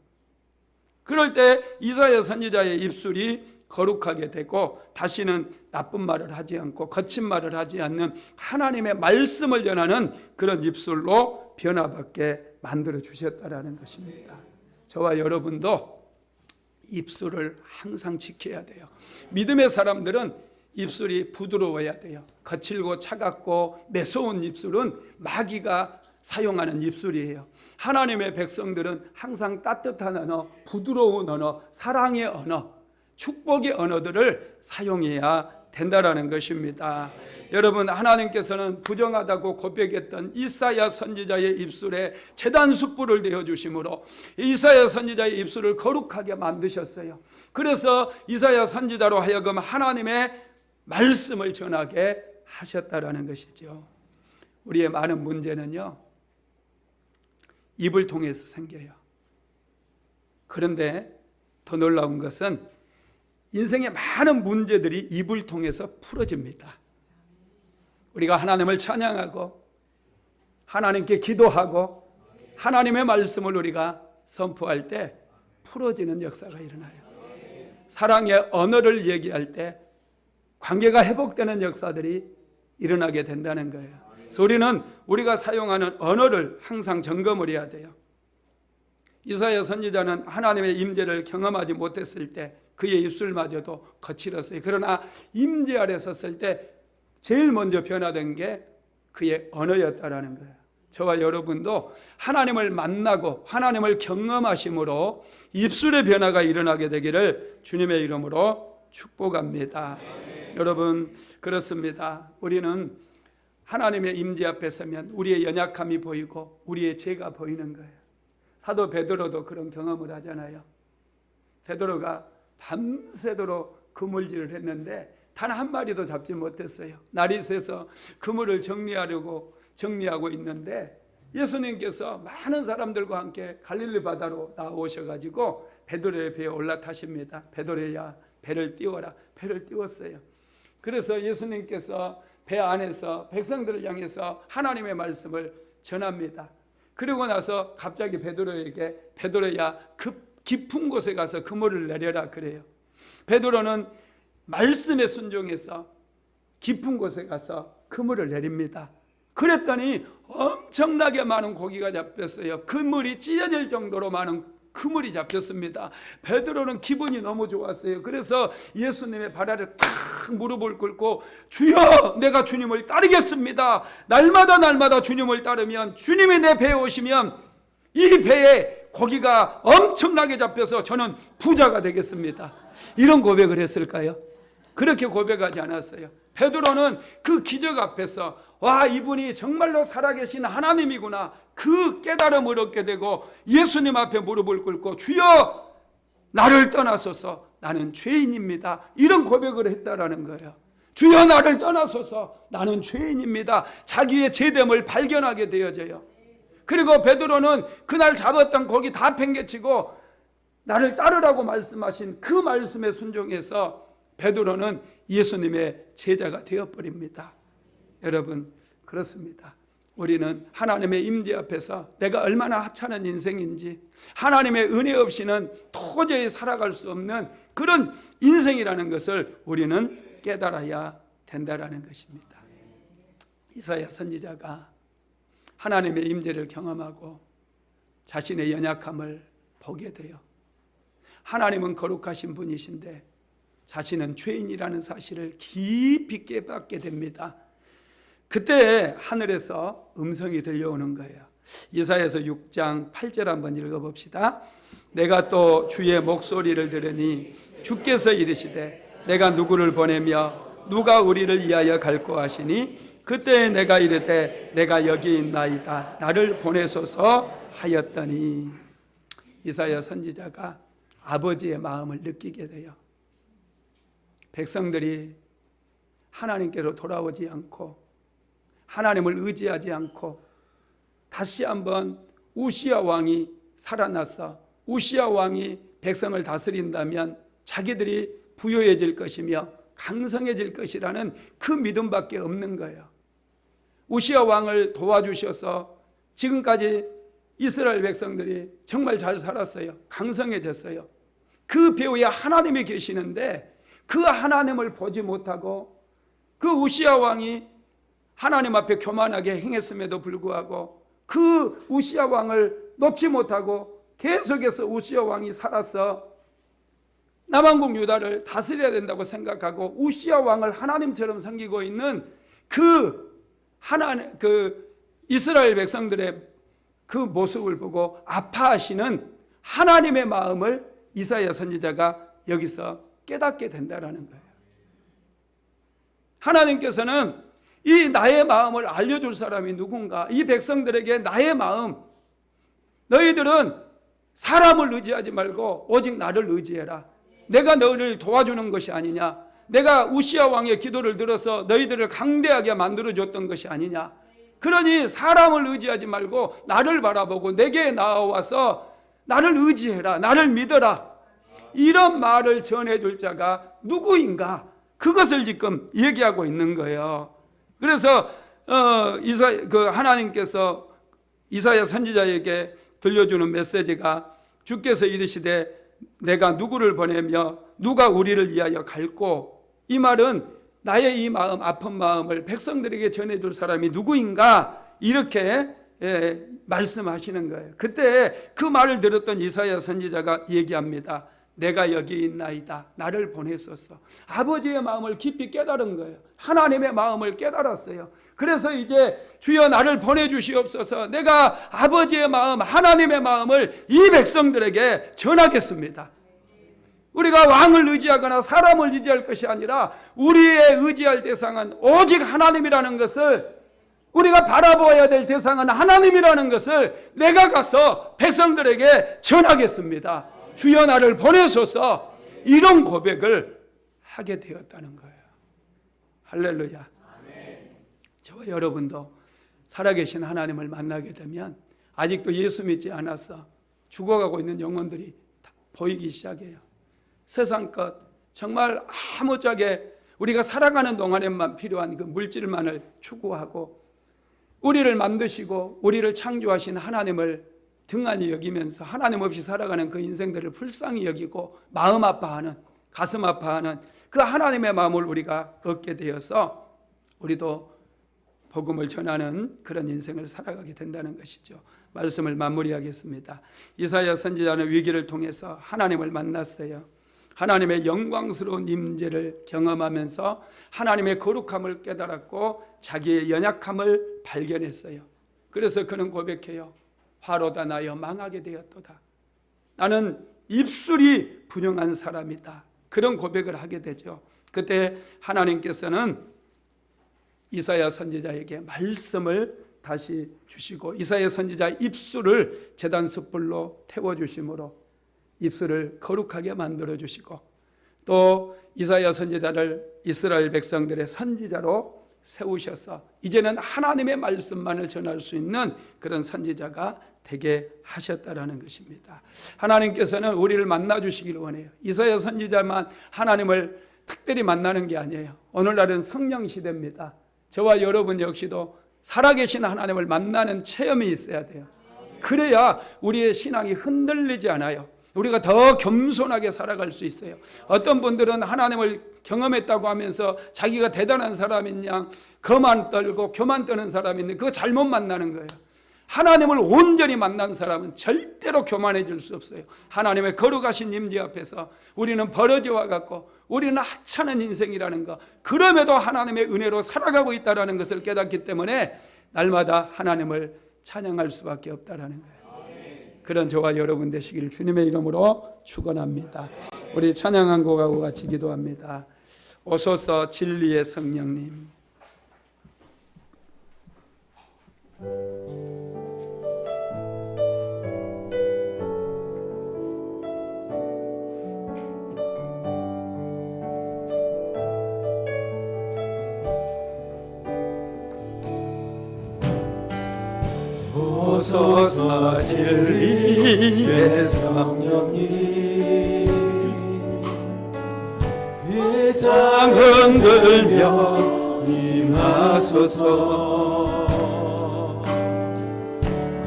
S1: 그럴 때 이사야 선지자의 입술이 거룩하게 되고 다시는 나쁜 말을 하지 않고 거친 말을 하지 않는 하나님의 말씀을 전하는 그런 입술로 변화받게 만들어 주셨다라는 것입니다. 저와 여러분도 입술을 항상 지켜야 돼요. 믿음의 사람들은 입술이 부드러워야 돼요. 거칠고 차갑고 매서운 입술은 마귀가 사용하는 입술이에요. 하나님의 백성들은 항상 따뜻한 언어, 부드러운 언어, 사랑의 언어, 축복의 언어들을 사용해야 된다라는 것입니다. 여러분 하나님께서는 부정하다고 고백했던 이사야 선지자의 입술에 제단 숯불을 내어주심으로 이사야 선지자의 입술을 거룩하게 만드셨어요. 그래서 이사야 선지자로 하여금 하나님의 말씀을 전하게 하셨다라는 것이죠. 우리의 많은 문제는요 입을 통해서 생겨요. 그런데 더 놀라운 것은 인생의 많은 문제들이 입을 통해서 풀어집니다. 우리가 하나님을 찬양하고 하나님께 기도하고 하나님의 말씀을 우리가 선포할 때 풀어지는 역사가 일어나요. 사랑의 언어를 얘기할 때 관계가 회복되는 역사들이 일어나게 된다는 거예요. 그래서 우리는 우리가 사용하는 언어를 항상 점검을 해야 돼요. 이사야 선지자는 하나님의 임재를 경험하지 못했을 때 그의 입술마저도 거칠었어요. 그러나 임재 아래 섰을 때 제일 먼저 변화된 게 그의 언어였다라는 거예요. 저와 여러분도 하나님을 만나고 하나님을 경험하심으로 입술의 변화가 일어나게 되기를 주님의 이름으로 축복합니다. 여러분, 그렇습니다. 우리는 하나님의 임재 앞에 서면 우리의 연약함이 보이고 우리의 죄가 보이는 거예요. 사도 베드로도 그런 경험을 하잖아요. 베드로가 밤새도록 그물질을 했는데 단 한 마리도 잡지 못했어요. 날이 새서 그물을 정리하고 있는데 예수님께서 많은 사람들과 함께 갈릴리 바다로 나오셔가지고 베드로의 배에 올라타십니다. 베드로야, 배를 띄워라. 배를 띄웠어요. 그래서 예수님께서 배 안에서 백성들을 향해서 하나님의 말씀을 전합니다. 그리고 나서 갑자기 베드로에게 베드로야, 깊은 곳에 가서 그물을 내려라 그래요. 베드로는 말씀에 순종해서 깊은 곳에 가서 그물을 내립니다. 그랬더니 엄청나게 많은 고기가 잡혔어요. 그물이 찢어질 정도로 많은 그물이 잡혔습니다. 베드로는 기분이 너무 좋았어요. 그래서 예수님의 발 아래 탁 무릎을 꿇고 주여, 내가 주님을 따르겠습니다. 날마다 주님을 따르면 주님이 내 배에 오시면 이 배에 고기가 엄청나게 잡혀서 저는 부자가 되겠습니다. 이런 고백을 했을까요? 그렇게 고백하지 않았어요. 베드로는 그 기적 앞에서 와, 이분이 정말로 살아계신 하나님이구나, 그 깨달음을 얻게 되고 예수님 앞에 무릎을 꿇고 주여, 나를 떠나소서, 나는 죄인입니다, 이런 고백을 했다라는 거예요. 주여, 나를 떠나소서, 나는 죄인입니다. 자기의 죄됨을 발견하게 되어져요. 그리고 베드로는 그날 잡았던 고기 다 팽개치고 나를 따르라고 말씀하신 그 말씀에 순종해서 베드로는 예수님의 제자가 되어버립니다. 여러분, 그렇습니다. 우리는 하나님의 임재 앞에서 내가 얼마나 하찮은 인생인지, 하나님의 은혜 없이는 도저히 살아갈 수 없는 그런 인생이라는 것을 우리는 깨달아야 된다라는 것입니다. 이사야 선지자가 하나님의 임재를 경험하고 자신의 연약함을 보게 돼요. 하나님은 거룩하신 분이신데 자신은 죄인이라는 사실을 깊이 깨닫게 됩니다. 그때 하늘에서 음성이 들려오는 거예요. 이사야서 6장 8절 한번 읽어봅시다. 내가 또 주의 목소리를 들으니 주께서 이르시되 내가 누구를 보내며 누가 우리를 위하여 갈고 하시니 그때 내가 이르되 내가 여기 있나이다, 나를 보내소서 하였더니, 이사야 선지자가 아버지의 마음을 느끼게 돼요. 백성들이 하나님께로 돌아오지 않고 하나님을 의지하지 않고 다시 한번 우시야 왕이 살아나서 우시야 왕이 백성을 다스린다면 자기들이 부유해질 것이며 강성해질 것이라는 그 믿음밖에 없는 거예요. 우시야 왕을 도와주셔서 지금까지 이스라엘 백성들이 정말 잘 살았어요. 강성해졌어요. 그 배후에 하나님이 계시는데 그 하나님을 보지 못하고 그 우시야 왕이 하나님 앞에 교만하게 행했음에도 불구하고 그 우시야 왕을 놓지 못하고 계속해서 우시야 왕이 살아서 남왕국 유다를 다스려야 된다고 생각하고 우시야 왕을 하나님처럼 섬기고 있는 그 이스라엘 백성들의 그 모습을 보고 아파하시는 하나님의 마음을 이사야 선지자가 여기서 깨닫게 된다라는 거예요. 하나님께서는 이 나의 마음을 알려줄 사람이 누군가, 이 백성들에게 나의 마음, 너희들은 사람을 의지하지 말고 오직 나를 의지해라. 내가 너희를 도와주는 것이 아니냐, 내가 우시야 왕의 기도를 들어서 너희들을 강대하게 만들어줬던 것이 아니냐. 그러니 사람을 의지하지 말고 나를 바라보고 내게 나와서 나를 의지해라, 나를 믿어라, 이런 말을 전해줄 자가 누구인가, 그것을 지금 얘기하고 있는 거예요. 그래서 하나님께서 이사야 선지자에게 들려주는 메시지가 주께서 이르시되 내가 누구를 보내며 누가 우리를 위하여 갈고, 이 말은 나의 이 마음, 아픈 마음을 백성들에게 전해줄 사람이 누구인가, 이렇게 말씀하시는 거예요. 그때 그 말을 들었던 이사야 선지자가 얘기합니다. 내가 여기 있나이다. 나를 보내소서. 아버지의 마음을 깊이 깨달은 거예요. 하나님의 마음을 깨달았어요. 그래서 이제 주여 나를 보내주시옵소서. 내가 아버지의 마음, 하나님의 마음을 이 백성들에게 전하겠습니다. 우리가 왕을 의지하거나 사람을 의지할 것이 아니라 우리의 의지할 대상은 오직 하나님이라는 것을, 우리가 바라보아야 될 대상은 하나님이라는 것을 내가 가서 백성들에게 전하겠습니다. 주여 나를 보내소서. 이런 고백을 하게 되었다는 거예요. 할렐루야. 저와 여러분도 살아계신 하나님을 만나게 되면 아직도 예수 믿지 않아서 죽어가고 있는 영혼들이 보이기 시작해요. 세상 것, 정말 아무짝에 우리가 살아가는 동안에만 필요한 그 물질만을 추구하고 우리를 만드시고 우리를 창조하신 하나님을 등한히 여기면서 하나님 없이 살아가는 그 인생들을 불쌍히 여기고 마음 아파하는, 가슴 아파하는 그 하나님의 마음을 우리가 얻게 되어서 우리도 복음을 전하는 그런 인생을 살아가게 된다는 것이죠. 말씀을 마무리하겠습니다. 이사야 선지자는 위기를 통해서 하나님을 만났어요. 하나님의 영광스러운 임재를 경험하면서 하나님의 거룩함을 깨달았고 자기의 연약함을 발견했어요. 그래서 그는 고백해요. 화로다 나여 망하게 되었도다. 나는 입술이 분영한 사람이다. 그런 고백을 하게 되죠. 그때 하나님께서는 이사야 선지자에게 말씀을 다시 주시고 이사야 선지자 입술을 제단 숯불로 태워주심으로 입술을 거룩하게 만들어 주시고 또 이사야 선지자를 이스라엘 백성들의 선지자로 세우셔서 이제는 하나님의 말씀만을 전할 수 있는 그런 선지자가 되게 하셨다라는 것입니다. 하나님께서는 우리를 만나 주시기를 원해요. 이사야 선지자만 하나님을 특별히 만나는 게 아니에요. 오늘날은 성령 시대입니다. 저와 여러분 역시도 살아계신 하나님을 만나는 체험이 있어야 돼요. 그래야 우리의 신앙이 흔들리지 않아요. 우리가 더 겸손하게 살아갈 수 있어요. 어떤 분들은 하나님을 경험했다고 하면서 자기가 대단한 사람인 양 거만 떨고 교만 떠는 사람인데 그거 잘못 만나는 거예요. 하나님을 온전히 만난 사람은 절대로 교만해질 수 없어요. 하나님의 거룩하신 임재 앞에서 우리는 버러지와 같고 우리는 하찮은 인생이라는 것, 그럼에도 하나님의 은혜로 살아가고 있다는 것을 깨닫기 때문에 날마다 하나님을 찬양할 수밖에 없다는 거예요. 그런 저와 여러분 되시기를 주님의 이름으로 축원합니다. 우리 찬양한 곡하고 같이 기도합니다. 오소서 진리의 성령님. 오소서 진리의 성령님, 이 땅 흔들며 임하소서.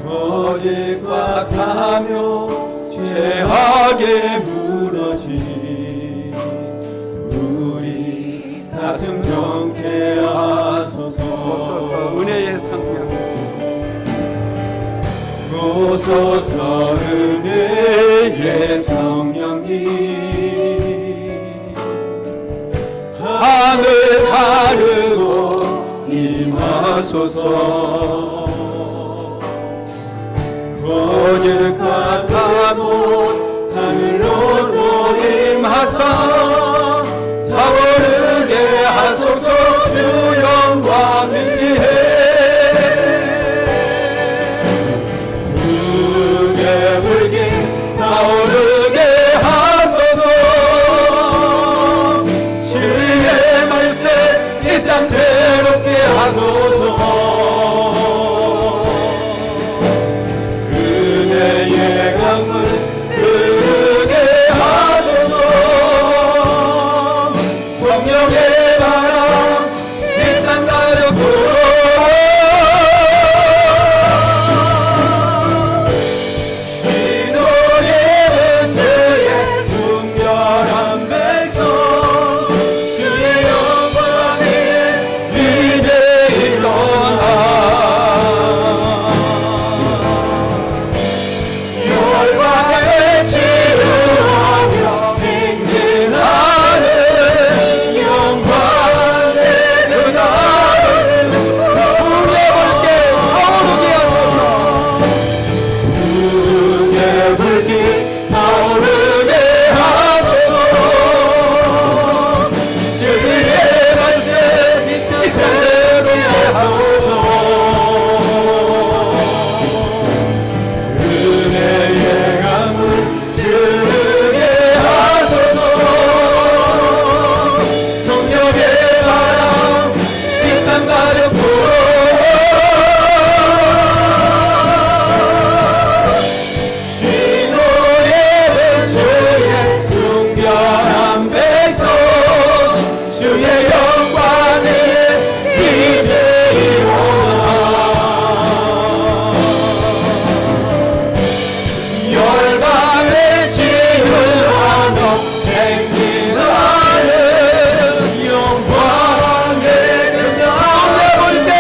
S1: 거짓과 타며 죄악에 무너진 우리 가슴 정케 하소서. 오소서 은혜의 성령, 오소서 은혜의 성령님, 하늘 가르고 임하소서. 거짓과 타고 하늘로서 임하사 타오르게 하소서. 주 영광 위에 타오르게 하소서. 진리의 말씀 이 땅 새롭게 하소서. 은혜의 강물 흐르게 하소서. 성령의 바람 이 땅 가득
S2: 불길 타오르게 하소서. 주의 말씀 이 뜻대로 하소서. 은혜의 강물 흐르게 하소서. 성령의 바람 이 땅 가득 불어 주의 영광을 이제 이루어라. 열방을 지으하며 행진하는 영광의 그냥
S1: 볼때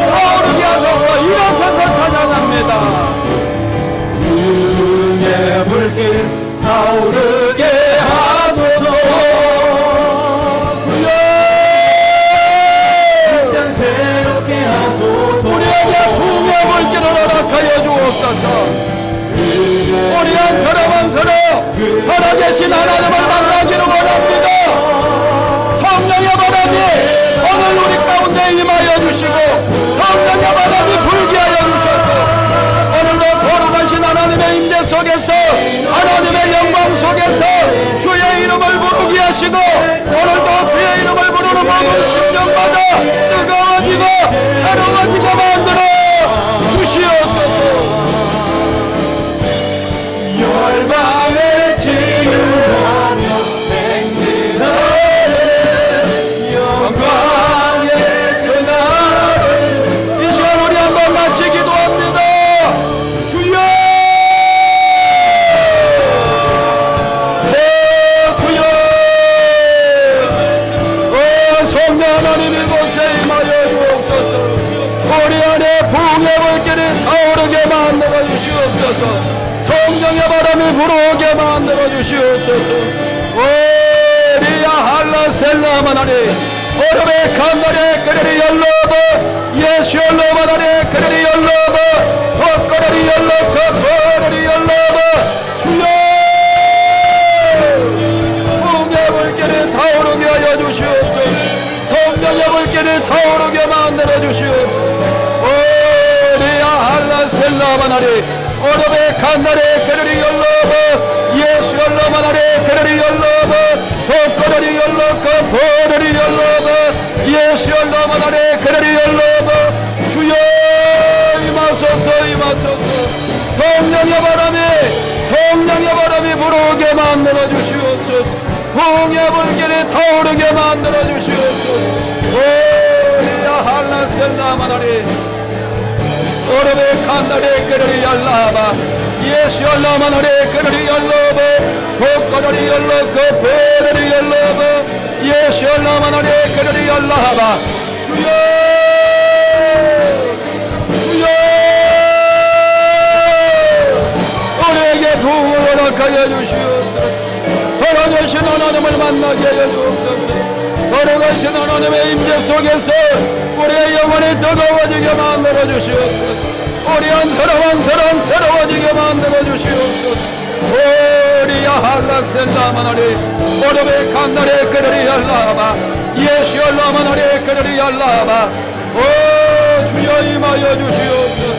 S1: 타오르게 하소서. 일어서서 찬양합니다.
S2: 구름의 불길 타오르게 하소서.
S1: 우리에게 부흥의 물길을 허락하여 주옵소서. 우리 한 사람 한 사람 살아계신 하나님을 만나기를 원합니다. 성령의 바람이 오늘 우리 가운데 임하여 주시고 성령의 바람이 불게 하여 주셔서 오늘도 거룩하신 하나님의 임재 속에서 하나님의 영광 속에서 주의 이름을 부르게 하시고 오늘도 주의 이름을 부르는 모든 심정마다 뜨거워지고 새로워지게 만들어 주시옵소서.
S2: 열방을 지으하며 행진하는 영광의 그날을
S1: 이 시간 우리 한번 같이 기도합니다. 주여, 주여, 성령 하나님 이곳에 임하여 주옵소서. 우리 안에 부흥의 불길이 타오르게 만들어 주시옵소서. 성령의 바람이 불어오게 만들어 주시옵소서. 오리야 할라셀라마나리 오르베 칸다레 그레리 열로버 예수 열로바나레 그레리 열로버 헛거레리 열로커 거레리 열로버 주여 부흥의 불길이 타오르게 하여 주시옵소서. 성령의 불길이 타오르게 만들어 주시옵소서. 오리야 할라셀라마나리 오르베 칸다레 그레리 열로버 예수 열로바나레 그레리 열로버 헛거레리 열로커 거레리 열로버 예수 열로바나레 그레리 열로버 주여 임하소서 임하소서. 성령의 바람이 불어오게 만들어 주시옵소서. 부흥의 불길이 타오르게 만들어 주시옵소서. 오리야 할라셀라마나리 오르베 칸다레 그레리 열라바 예수 열라마나레 그레리 열로버 헛거레리 열로커 거레리 열로버 예수 열라마나레 그레리 열라바 주여 주여 우리에게 부흥을 허락하여 주시옵소서. 살아계신 하나님을 만나게 하여 주옵소서. 살아계신 하나님의 임재 속에서 우리의 영혼이 뜨거워지게 만들어 주시옵소서. 우리 한 사람 한 사람 새로워지게 만들어 주시옵소서. 오리야 할라셀라마나리 오르베 칸다레 그레리 열라바 예수 열라마나리 그레리 열라바 오 주여 임하여 주시옵소서.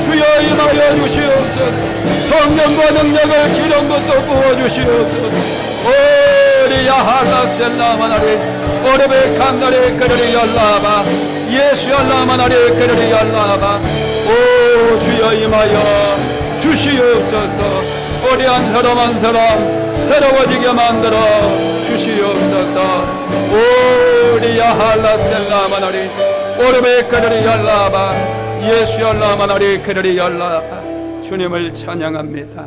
S1: 주여 임하여 주시옵소서. 성령과 능력을 기름도 또 부어주시옵소서. 오리야 할라셀라마나리 오르베 칸다레 그레리 열라바 예수 열라마나리 그레리 열라바 오 주여 임하여 주시옵소서. 우리 한 사람 한 사람 새로워지게 만들어 주시옵소서. 오리야 할라셀라마나리 오르베 그레리 열라바 예수 열라마나리 그레리 열라바 주님을 찬양합니다.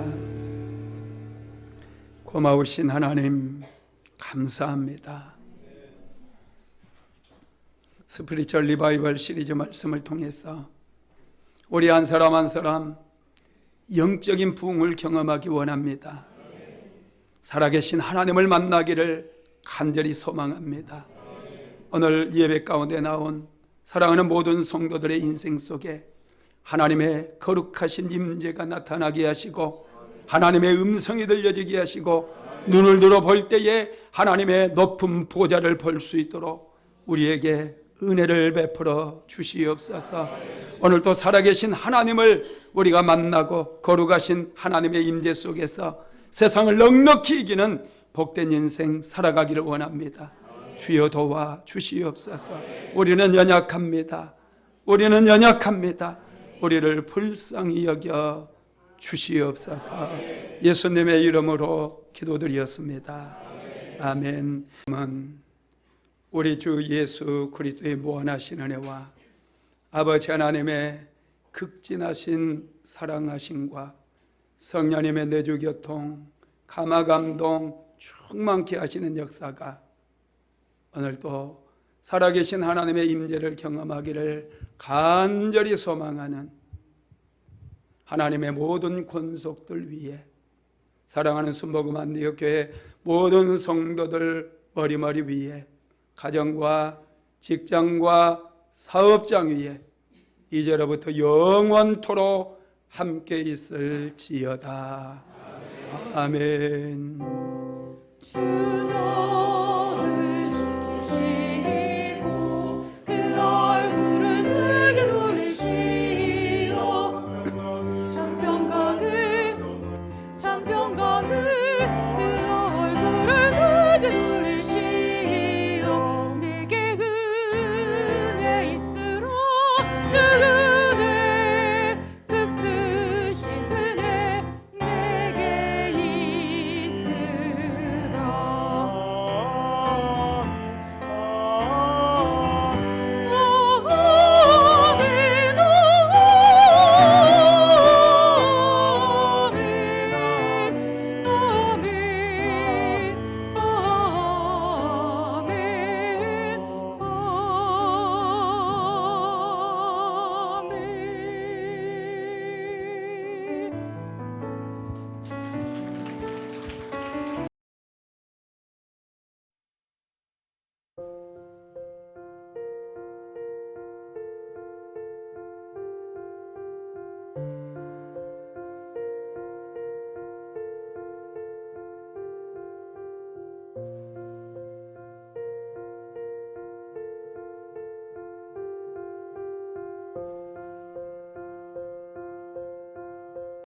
S1: 고마우신 하나님 감사합니다. 스피리추얼 리바이벌 시리즈 말씀을 통해서 우리 한 사람 한 사람 영적인 부흥을 경험하기 원합니다. 살아계신 하나님을 만나기를 간절히 소망합니다. 오늘 예배 가운데 나온 사랑하는 모든 성도들의 인생 속에 하나님의 거룩하신 임재가 나타나게 하시고 하나님의 음성이 들려지게 하시고 눈을 들어 볼 때에 하나님의 높은 보좌를 볼 수 있도록 우리에게 은혜를 베풀어 주시옵소서. 오늘도 살아계신 하나님을 우리가 만나고 거룩하신 하나님의 임재 속에서 세상을 넉넉히 이기는 복된 인생 살아가기를 원합니다. 주여 도와 주시옵소서. 우리는 연약합니다. 우리는 연약합니다. 우리를 불쌍히 여겨 주시옵소서. 예수님의 이름으로 기도드리었습니다. 아멘. 우리 주 예수 그리스도의 무한하신 은혜와 아버지 하나님의 극진하신 사랑하심과 성령님의 내주교통 감화감동 충만케 하시는 역사가 오늘도 살아계신 하나님의 임재를 경험하기를 간절히 소망하는 하나님의 모든 권속들 위에 사랑하는 순복음 안디옥교회 모든 성도들 머리머리 위에 가정과 직장과 사업장 위에 이제로부터 영원토록 함께 있을지어다. 아멘.
S3: 주너